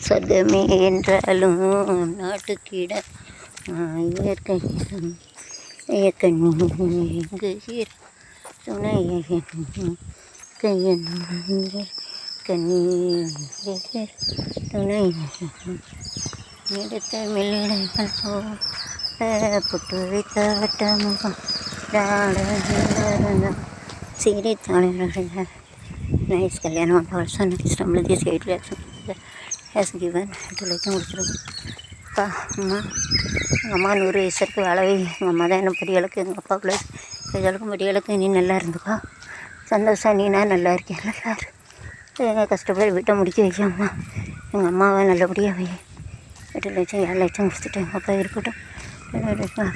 சொர்க்கமே என்றாலும் நாட்டுக்கிட இயற்கையிலும் இயக்கண்ணி எங்கு துணையை கையன் கண்ணி துணை எடுத்த மில்லிடைகள் புட்டு வைத்த வட்டமுகம் சிரித்தாளர்கள் நைஸ் கல்யாணம் ஆல்சோ நைஸ் நம்மளது 8 lakhs ஹேஸ் கிவன் 2 லட்சம் கொடுத்துருக்கோம். அப்பா அம்மா எங்கள் அம்மா 100 வயசு இருக்குது வாழவே. எங்கள் அம்மா தான் என்ன படிகளுக்கு எங்கள் அப்பா பிள்ளை எங்களுக்கும் படிகளுக்கு நீ நல்லா இருந்துக்கோ சந்தோஷம். நீனா நல்லா இருக்கேன் நல்லா எங்கள் கஷ்டப்பட்டு வீட்டை முடிக்க வைக்காம்மா. எங்கள் அம்மாவை நல்லபடியாக வை. 8 லட்சம் 7 லட்சம் கொடுத்துட்டு எங்கள் அப்பா இருக்கட்டும். 7 லட்சம்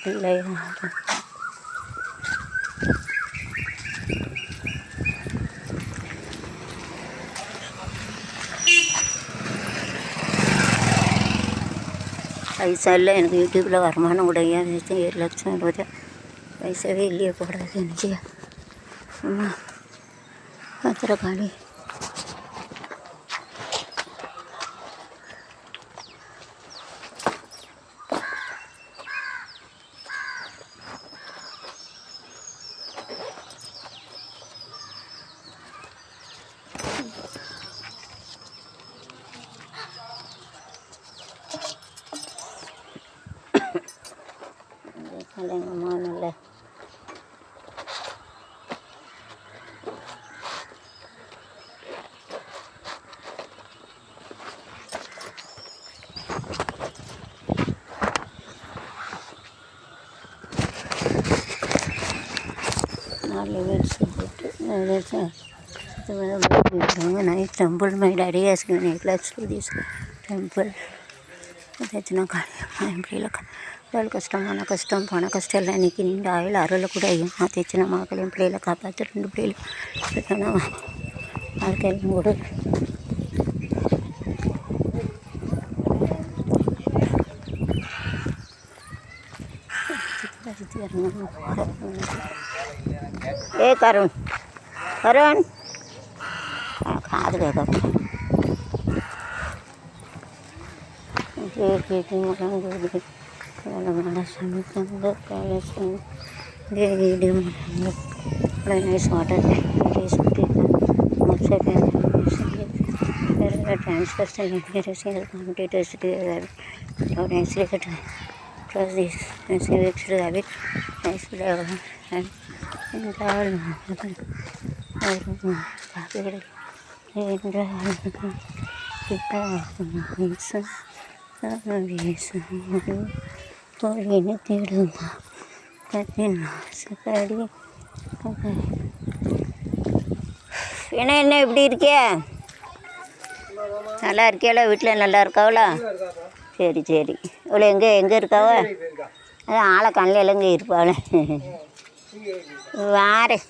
பிள்ளை பைசா இல்லை எனக்கு யூடியூப்பில் வருமானம் கூட ஏன் 7 லட்சம் 20 பைசாவே இல்லையே போடாது எனக்கு அம்மா பத்திரக்காளி எங்கள் அம்மா நல்ல nice temple. My daddy has given 8 lakhs to this temple. తెచ్చిన ఎంప్లీలకు వాళ్ళు కష్టమైన కష్టం పణ కష్టాలు నీకు నిండి ఆయిల్ అరలు కూడా అయ్యా తెచ్చిన మాకలు ఎంప్లీలు కాపాడు 2 ప్లేలు పెట్టాను ఆడికెళ్ళి 3 ఏ కరుణ్ కరుణ్ కాదు కదా nice water transfers and computers nicely plus this extra habit nice and என்ன இப்படி இருக்கே நல்லா இருக்கியாளா வீட்டில் நல்லா இருக்காவளா சரி சரி இவ்வளோ எங்கே இருக்காவ அதான் ஆளை கண்ணில் எங்கே இருப்பாளே வாரேன்